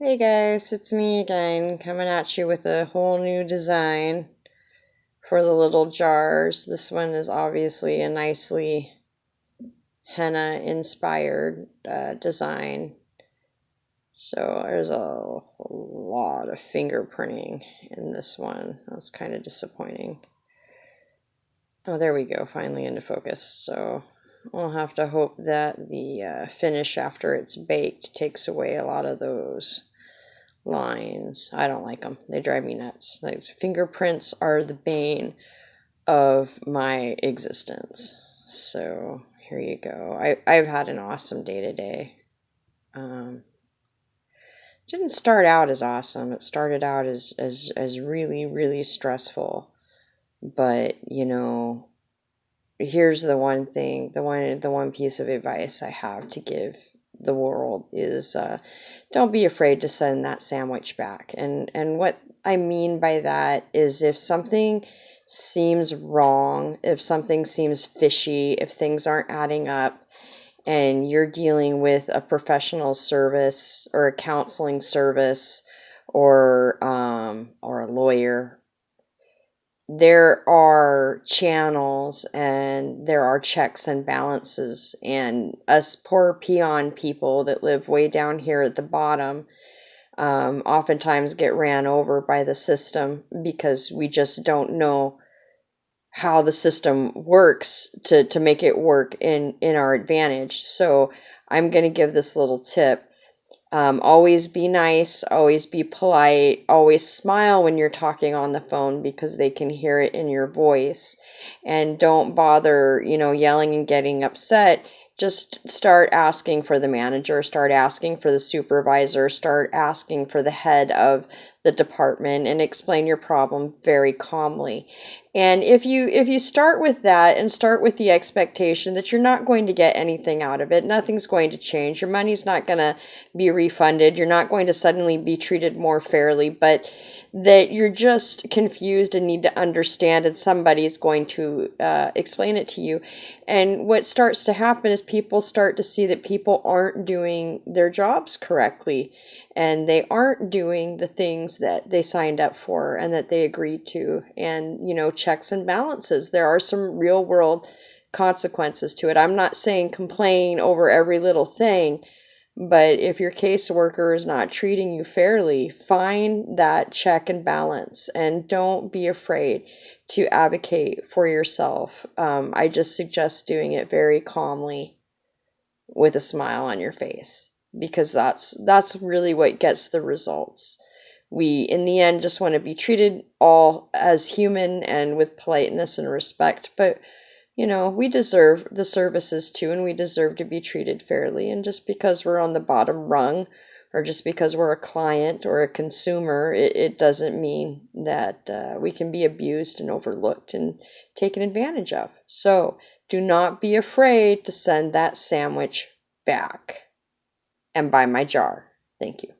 Hey guys, it's me again, coming at you with a whole new design for the little jars. This one is obviously a nicely henna inspired design. So there's a lot of fingerprinting in this one. That's kind of disappointing. Oh, there we go, finally into focus. So we'll have to hope that the finish after it's baked takes away a lot of those lines. I don't like them. They drive me nuts. Like, fingerprints are the bane of my existence. So here you go. I've had an awesome day today. Didn't start out as awesome. It started out as really, really stressful. But here's the one thing, the one piece of advice I have to give the world is don't be afraid to send that sandwich back. And what I mean by that is, if something seems wrong, if something seems fishy, if things aren't adding up, and you're dealing with a professional service or a counseling service or a lawyer, there are channels and there are checks and balances, and us poor peon people that live way down here at the bottom oftentimes get ran over by the system because we just don't know how the system works to make it work in our advantage. So I'm going to give this little tip. Always be nice, always be polite, always smile when you're talking on the phone because they can hear it in your voice. And don't bother, yelling and getting upset. Just start asking for the manager, start asking for the supervisor, start asking for the head of the department, and explain your problem very calmly. And if you start with that and start with the expectation that you're not going to get anything out of it, nothing's going to change, your money's not going to be refunded, you're not going to suddenly be treated more fairly, but that you're just confused and need to understand, and somebody's going to explain it to you. And what starts to happen is people start to see that people aren't doing their jobs correctly, and they aren't doing the things that they signed up for and that they agreed to. And checks and balances, there are some real world consequences to it. I'm not saying complain over every little thing, but if your caseworker is not treating you fairly, find that check and balance, and don't be afraid to advocate for yourself. I just suggest doing it very calmly with a smile on your face, because that's really what gets the results. We, in the end, just want to be treated all as human and with politeness and respect, but we deserve the services too, and we deserve to be treated fairly. And just because we're on the bottom rung, or just because we're a client or a consumer, it doesn't mean that we can be abused and overlooked and taken advantage of. So do not be afraid to send that sandwich back and buy my jar. Thank you.